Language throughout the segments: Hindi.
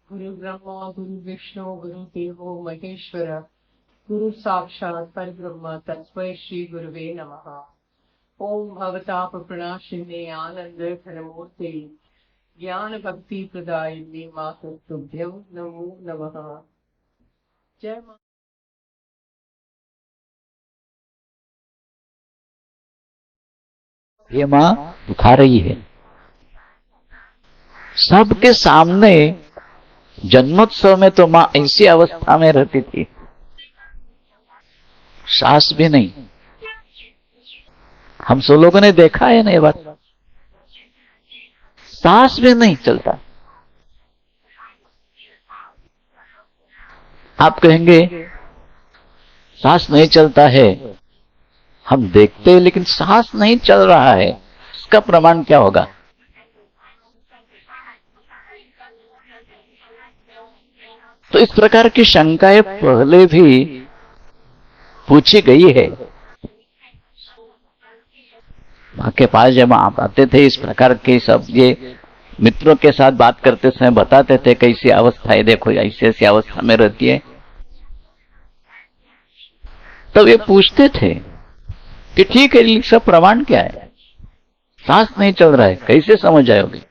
गुरु ब्रह्मा गुरु विष्णु गुरु देवो महेश्वर गुरु साक्षात् परब्रह्म तस्मै श्री गुरुवे नमः। ओम भवताप प्रणाशिने आनंद घनमूर्ते ज्ञान भक्ति प्रदायिने मातुभ्यं नमो नमः। जय मां। ये माँ दिखा रही है सबके सामने। जन्मोत्सव में तो माँ ऐसी अवस्था में रहती थी, सांस भी नहीं। हम सब लोगों ने देखा है ना ये बात, सांस भी नहीं चलता। आप कहेंगे सांस नहीं चलता है, हम देखते हैं लेकिन सांस नहीं चल रहा है, इसका प्रमाण क्या होगा? तो इस प्रकार की शंकाएं पहले भी पूछी गई है। मां के पास जब आप आते थे इस प्रकार के सब ये मित्रों के साथ बात करते समय बताते थे कैसी अवस्था है, देखो ऐसी ऐसी अवस्था में रहती है। तब ये पूछते थे कि ठीक है, इसका प्रमाण क्या है? सांस नहीं चल रहा है, कैसे समझ आयोगे?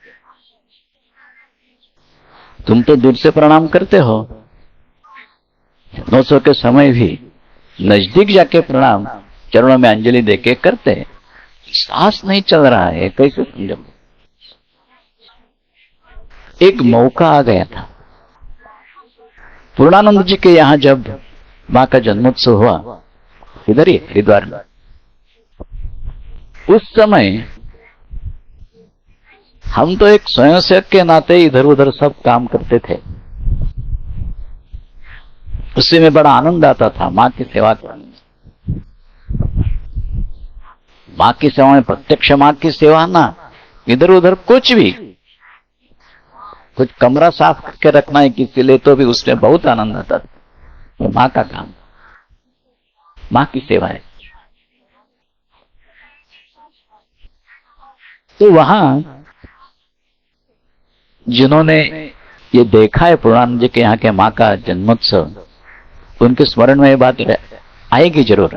तुम तो दूर से प्रणाम करते हो, 900 के समय भी नजदीक जाके प्रणाम चरणों में अंजलि देके करते हैं, सांस नहीं चल रहा है, कैसे समझो? एक मौका आ गया था पूर्णानंद जी के यहाँ, जब मां का जन्मोत्सव हुआ इधर ही हरिद्वार में। उस समय हम तो एक स्वयंसेवक के नाते इधर उधर सब काम करते थे, उसी में बड़ा आनंद आता था मां की सेवा करने में। मां की सेवा में प्रत्यक्ष मां की सेवा ना, इधर उधर कुछ भी, कुछ कमरा साफ करके रखना है किसी लिए तो भी उसमें बहुत आनंद आता था। वो मां का काम, मां की सेवा है। तो वहां जिन्होंने ये देखा है पूर्णानंद जी के यहाँ के मां का जन्मोत्सव, उनके स्मरण में ये बात आएगी जरूर।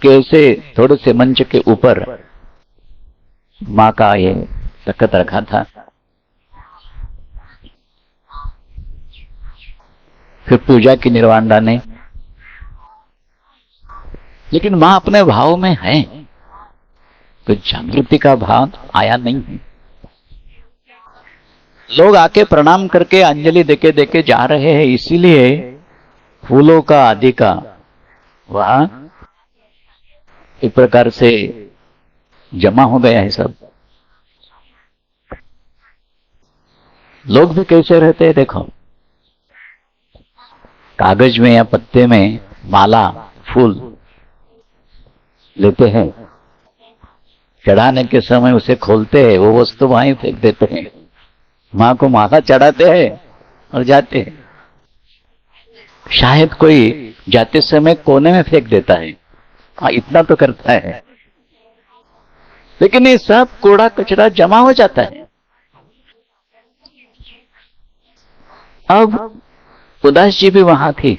कैसे थोड़े से मंच के ऊपर मां का ये तख्त रखा था, फिर पूजा की निर्वाणा ने, लेकिन मां अपने भाव में है, तो जागृति का भाव आया नहीं है। लोग आके प्रणाम करके अंजलि देके देके जा रहे हैं, इसीलिए फूलों का आदि का वहां एक प्रकार से जमा हो गया है सब। लोग भी कैसे रहते हैं देखो, कागज में या पत्ते में माला फूल लेते हैं, चढ़ाने के समय उसे खोलते हैं, वो वस्तु वहां ही फेंक देते हैं। मां को माला चढ़ाते हैं और जाते हैं। शायद कोई जाते समय कोने में फेंक देता है, हाँ इतना तो करता है, लेकिन ये सब कूड़ा कचरा जमा हो जाता है। अब उदास जी भी वहां थे,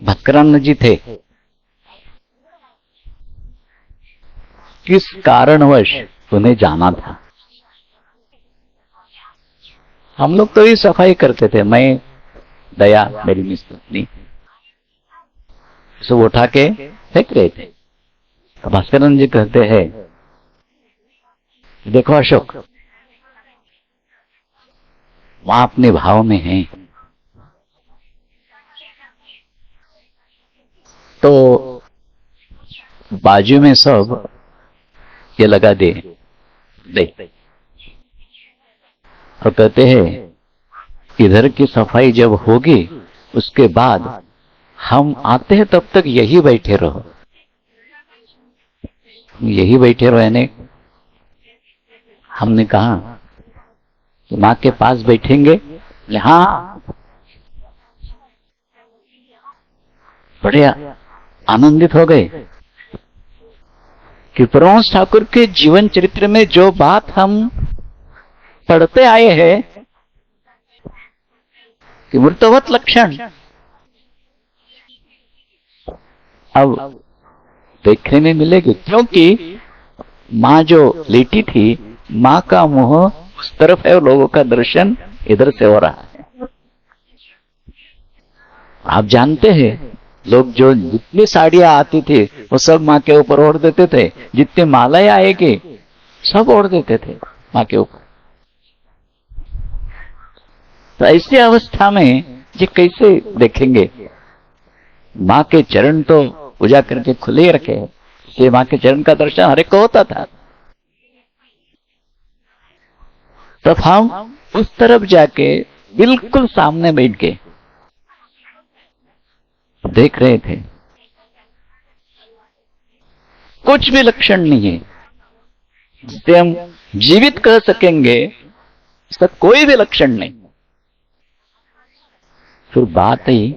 भक्रानंद जी थे, किस कारणवश उन्हें जाना था। हम लोग तो ये सफाई करते थे, मैं, दया मेरी मिस्त्री, सब उठा के फेंक रहे थे। तो भास्करानंद जी कहते हैं, देखो अशोक, वहां अपने भाव में है, तो बाजू में सब ये लगा दे दे, और कहते हैं इधर की सफाई जब होगी उसके बाद हम आते हैं, तब तक यही बैठे रहो, यही बैठे रहो। यानी हमने कहा कि मां के पास बैठेंगे, हाँ, बड़े आनंदित हो गए कि परमहंस ठाकुर के जीवन चरित्र में जो बात हम पढ़ते आए हैं कि वृत्तवत लक्षण अब देखने में मिलेगी, क्योंकि माँ जो लेटी थी, माँ का मुंह उस तरफ है और लोगों का दर्शन इधर से हो रहा है। आप जानते हैं लोग जो जितनी साड़ियां आती थी वो सब माँ के ऊपर ओढ़ देते थे, जितनी मालाएं आएगी सब ओढ़ देते थे माँ के ऊपर। तो ऐसी अवस्था में ये कैसे देखेंगे? माँ के चरण तो पूजा करके खुले रखे, ये माँ के चरण का दर्शन हर एक को होता था। तब हम उस तरफ जाके बिल्कुल सामने बैठ के देख रहे थे। कुछ भी लक्षण नहीं है जिसे हम जीवित कह सकेंगे, इसका कोई भी लक्षण नहीं। फिर बात ही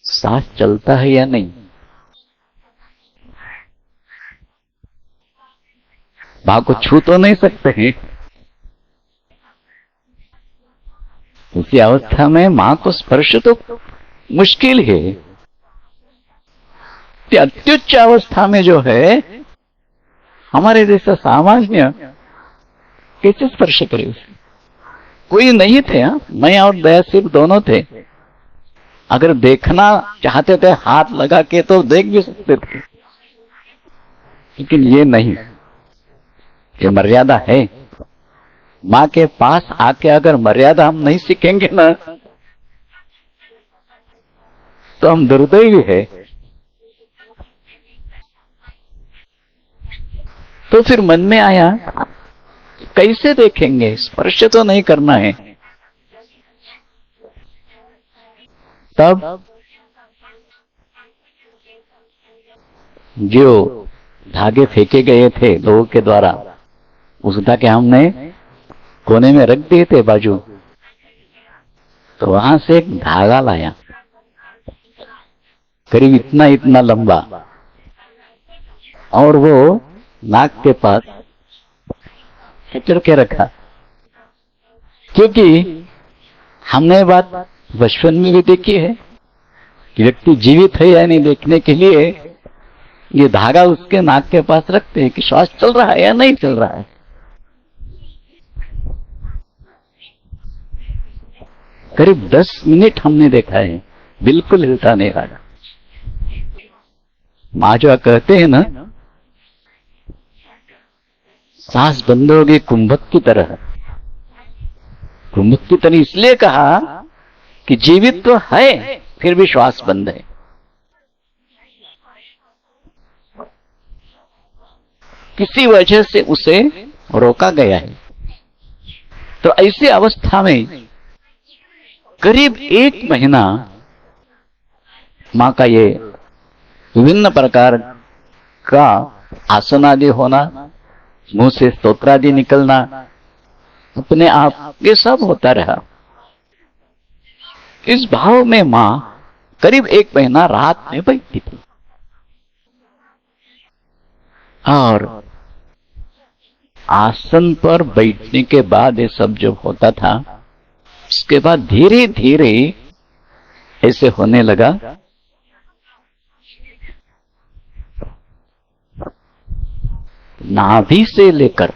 सांस चलता है या नहीं। मां को छू तो नहीं सकते हैं, इसी अवस्था में मां को स्पर्श तो मुश्किल है। अत्युच्च अवस्था में जो है हमारे जैसा सामान्य कैसे स्पर्श करे उसे? कोई नहीं थे। मैं और दया सिर्फ दोनों थे। अगर देखना चाहते थे हाथ लगा के तो देख भी सकते थे, लेकिन ये नहीं, ये मर्यादा है। माँ के पास आके अगर मर्यादा हम नहीं सीखेंगे ना तो हम दुर्दैवी है। तो फिर मन में आया कैसे देखेंगे, स्पर्श तो नहीं करना है। तब जो धागे फेंके गए थे लोगों के द्वारा, उस धागे हमने कोने में रख दिए थे बाजू, तो वहां से एक धागा लाया करीब इतना इतना लंबा, और वो नाक के पास खींच के रखा। क्योंकि हमने बात बचपन में भी देखी है कि व्यक्ति जीवित है या नहीं देखने के लिए ये धागा उसके नाक के पास रखते हैं कि श्वास चल रहा है या नहीं चल रहा है। करीब 10 मिनट हमने देखा है, बिल्कुल हिलता नहीं रहा। माँ जो कहते हैं ना, सांस बंद हो गई कुंभक की तरह। कुंभक की तरह इसलिए कहा कि जीवित तो है फिर भी श्वास बंद है। किसी वजह से उसे रोका गया है। तो ऐसी अवस्था में करीब 1 महीना मां का ये विभिन्न प्रकार का आसन आदि होना, मुंह से स्तोत्रादि निकलना, अपने आप ये सब होता रहा। इस भाव में मां करीब 1 महीना रात में बैठती थी। और आसन पर बैठने के बाद ये सब जब होता था, उसके बाद धीरे धीरे ऐसे होने लगा। नाभि से लेकर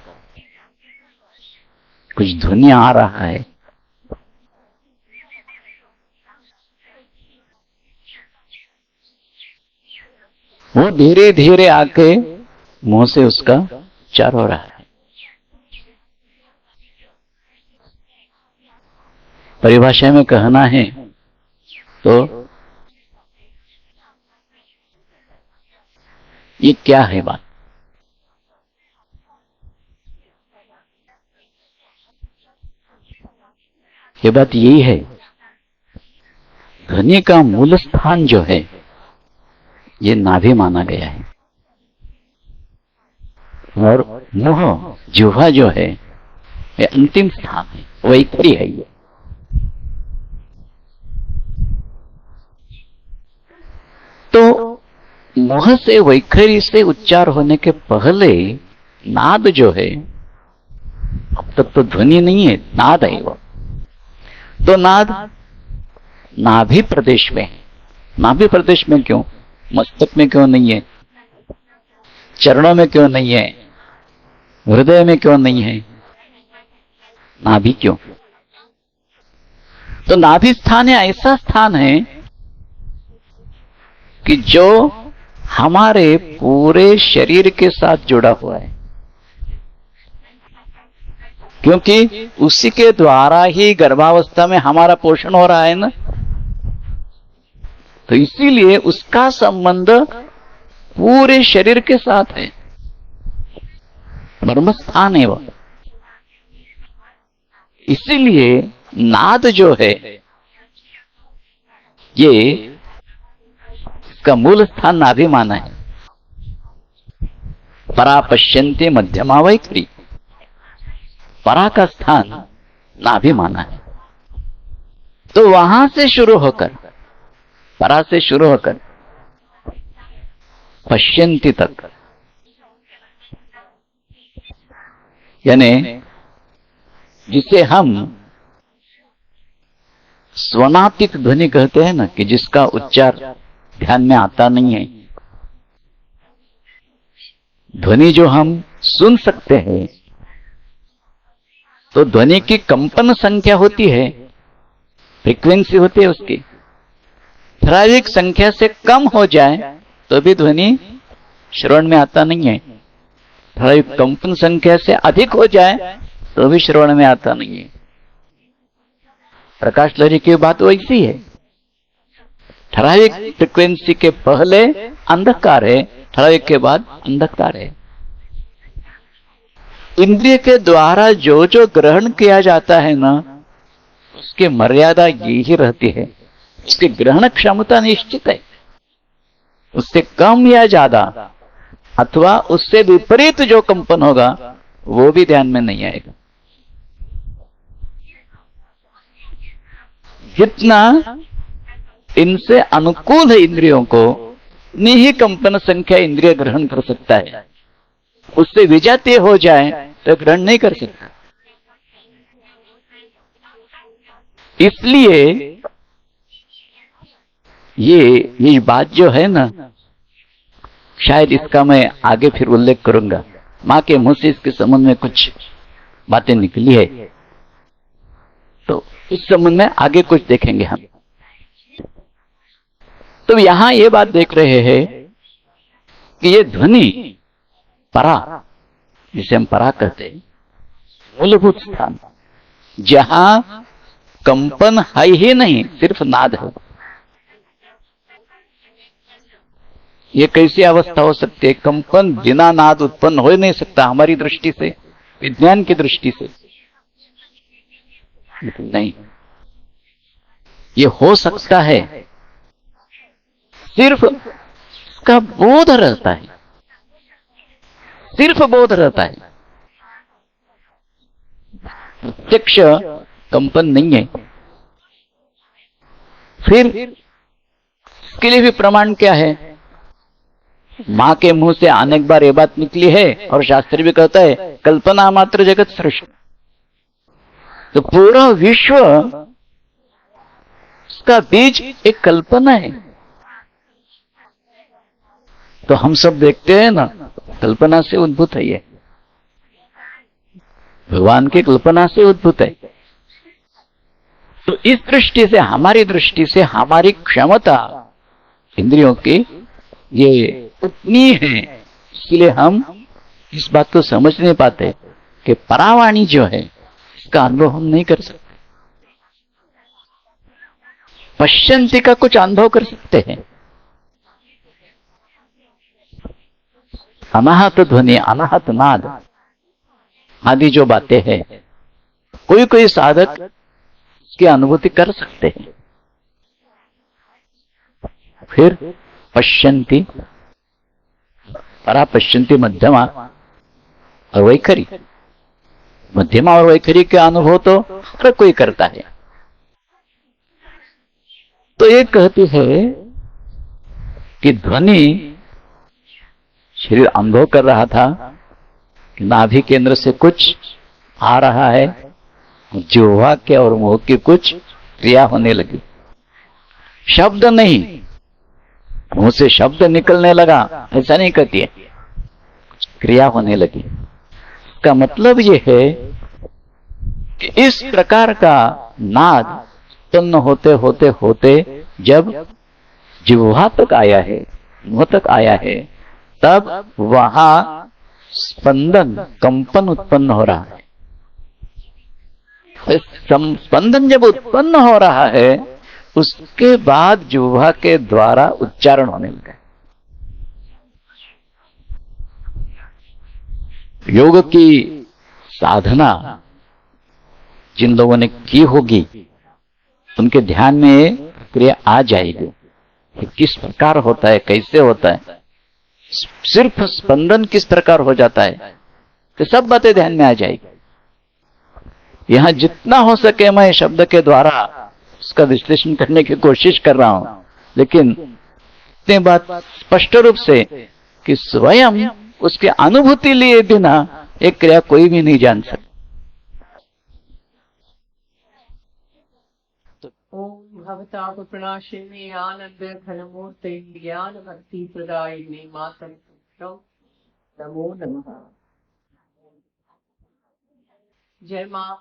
कुछ ध्वनि आ रहा है, वो धीरे धीरे आके मुंह से उसका उच्चार हो रहा है। परिभाषा में कहना है तो ये क्या है बात? ये बात यही है, ध्वनि का मूल स्थान जो है ये नाभि माना गया है, और मुंह जिह्वा जो है ये अंतिम स्थान है, वैखरी है ये। तो मुंह से वैखरी से उच्चार होने के पहले नाद जो है, अब तक तो ध्वनि नहीं है, नाद है वो। तो नाद नाभि प्रदेश में है। नाभि प्रदेश में क्यों? मस्तक में क्यों नहीं है? चरणों में क्यों नहीं है? हृदय में क्यों नहीं है? नाभि क्यों? तो नाभि स्थान ऐसा स्थान है कि जो हमारे पूरे शरीर के साथ जुड़ा हुआ है, क्योंकि उसी के द्वारा ही गर्भावस्था में हमारा पोषण हो रहा है ना। तो इसीलिए उसका संबंध पूरे शरीर के साथ है, ब्रह्म स्थान है वह। इसीलिए नाद जो है ये इसका मूल स्थान नाभि माना है। परा पश्यन्ते मध्यमा वैखरी, परा का स्थान नाभि माना है। तो वहां से शुरू होकर, परा से शुरू होकर पश्यन्ति तक, यानी जिसे हम स्वनातीत ध्वनि कहते हैं ना, कि जिसका उच्चार ध्यान में आता नहीं है, ध्वनि जो हम सुन सकते हैं, तो ध्वनि की कंपन संख्या होती है, फ्रीक्वेंसी होती है उसकी। ठराविक संख्या से कम हो जाए तो भी ध्वनि श्रवण में आता नहीं है, ठराविक कंपन संख्या से अधिक हो जाए तो भी श्रवण में आता नहीं है। प्रकाश लहरी की बात वैसी है। ठराविक फ्रीक्वेंसी के पहले अंधकार है, ठराविक के बाद अंधकार है। इंद्रिय के द्वारा जो जो ग्रहण किया जाता है ना, उसकी मर्यादा यही रहती है, उसकी ग्रहण क्षमता निश्चित है। उससे कम या ज्यादा अथवा उससे विपरीत जो कंपन होगा वो भी ध्यान में नहीं आएगा। जितना इनसे अनुकूल है इंद्रियों को, उतनी ही कंपन संख्या इंद्रिय ग्रहण कर सकता है। उससे विजातीय हो जाए तो ग्रहण नहीं कर सकता। इसलिए ये बात जो है ना, शायद इसका मैं आगे फिर उल्लेख करूंगा। मां के मुंह से इसके संबंध में कुछ बातें निकली है, तो इस संबंध में आगे कुछ देखेंगे हम। तो यहां ये बात देख रहे हैं कि ये ध्वनि परा, जिसे हम परा कहते हैं, मूलभूत स्थान, जहां कंपन है ही नहीं, सिर्फ नाद है। ये कैसी अवस्था हो सकती है? कंपन बिना नाद उत्पन्न हो ही नहीं सकता हमारी दृष्टि से, विज्ञान की दृष्टि से नहीं। ये हो सकता है सिर्फ इसका बोध रहता है, सिर्फ बोध रहता है, प्रत्यक्ष कंपन नहीं है। फिर इसके लिए भी प्रमाण क्या है? मां के मुंह से अनेक बार ये बात निकली है, और शास्त्र भी कहता है कल्पना मात्र जगत सृष्टि। तो पूरा विश्व इसका बीज एक कल्पना है। तो हम सब देखते हैं ना, कल्पना से उद्भूत है, ये भगवान की कल्पना से उद्भूत है। तो इस दृष्टि से, हमारी दृष्टि से, हमारी क्षमता इंद्रियों की ये उतनी है, इसलिए हम इस बात को समझ नहीं पाते कि परावाणी जो है इसका अनुभव हम नहीं कर सकते। पश्यन्ति का कुछ अनुभव कर सकते हैं। अनाहत ध्वनि, अनाहत नाद आदि जो बातें हैं, कोई कोई साधक इसकी अनुभूति कर सकते हैं। फिर पश्यन्ति, परा पश्यन्ति मध्यमा और वैखरी। मध्यमा और वैखरी के अनुभव तो हर कोई करता है। तो ये कहती है कि ध्वनि शरीर अनुभव कर रहा था कि नाभि केंद्र से कुछ आ रहा है, जिह्वा के और मुंह की कुछ क्रिया होने लगी। शब्द नहीं, मुंह से शब्द निकलने लगा ऐसा नहीं कहती है, क्रिया होने लगी। इसका मतलब यह है कि इस प्रकार का नाद उत्पन्न होते होते होते जब जिह्वा तक आया है, मुंह तक आया है, तब वहां स्पंदन, कंपन उत्पन्न हो रहा है। स्पंदन जब उत्पन्न हो रहा है उसके बाद जिह्वा के द्वारा उच्चारण होने लगा। योग की साधना जिन लोगों ने की होगी उनके ध्यान में क्रिया आ जाएगी कि किस प्रकार होता है, कैसे होता है। सिर्फ स्पंदन किस प्रकार हो जाता है तो सब बातें ध्यान में आ जाएगी। यहां जितना हो सके मैं शब्द के द्वारा उसका विश्लेषण करने की कोशिश कर रहा हूं, लेकिन इतनी बात स्पष्ट रूप से कि स्वयं उसके अनुभूति लिए बिना एक क्रिया कोई भी नहीं जान सकता। ओम भवताप प्रणाशिने आनंद घनमूर्ते ज्ञान भक्ति प्रदायिने मातम नमो नमः। जय मां।